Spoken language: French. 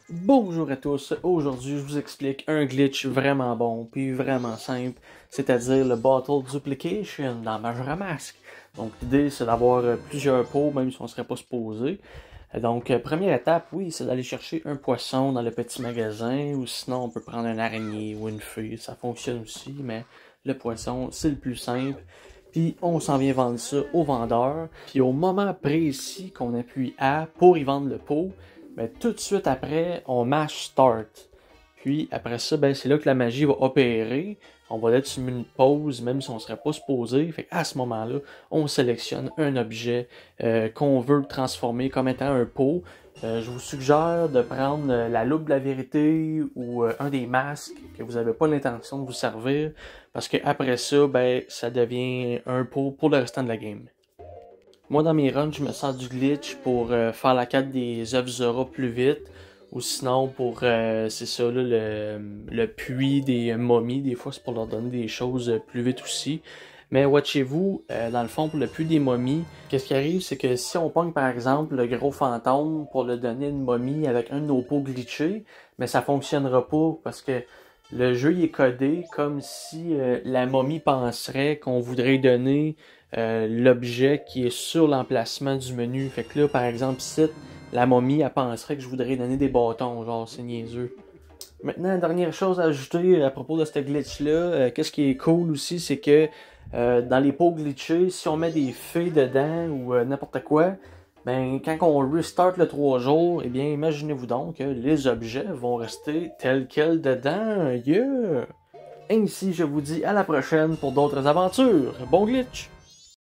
Bonjour à tous, aujourd'hui je vous explique un glitch vraiment bon puis vraiment simple, c'est-à-dire le Bottle Duplication dans Majora Mask. Donc l'idée c'est d'avoir plusieurs pots même si on serait pas supposé. Donc première étape, oui, c'est d'aller chercher un poisson dans le petit magasin ou sinon on peut prendre un araignée ou une feuille, ça fonctionne aussi, mais le poisson c'est le plus simple. Puis on s'en vient vendre ça au vendeur. Puis au moment précis qu'on appuie A pour y vendre le pot, ben, tout de suite après, on mash Start. Puis après ça, ben, c'est là que la magie va opérer. On va être sur une pause, même si on ne serait pas supposé. Fait à ce moment-là, on sélectionne un objet qu'on veut transformer comme étant un pot. Je vous suggère de prendre la loupe de la vérité ou un des masques que vous n'avez pas l'intention de vous servir. Parce que après ça, ben, ça devient un pot pour le restant de la game. Moi, dans mes runs, je me sers du glitch pour faire la quête des œufs Zora plus vite. Ou sinon, pour, c'est ça, là, le puits des momies. Des fois, c'est pour leur donner des choses plus vite aussi. Mais watchez-vous, dans le fond, pour le puits des momies, qu'est-ce qui arrive, c'est que si on pogne, par exemple, le gros fantôme pour le donner une momie avec un de nos pots glitchés, mais ça fonctionnera pas parce que le jeu il est codé comme si la momie penserait qu'on voudrait donner l'objet qui est sur l'emplacement du menu. Fait que là, par exemple, ici, la momie, elle penserait que je voudrais donner des bâtons, genre, c'est niaiseux. Maintenant, dernière chose à ajouter à propos de ce glitch-là, qu'est-ce qui est cool aussi, c'est que dans les pots glitchés, si on met des fées dedans ou n'importe quoi, ben, quand on restart le 3 jours, eh bien, imaginez-vous donc que les objets vont rester tels quels dedans. Yeah! Ainsi, je vous dis à la prochaine pour d'autres aventures. Bon glitch!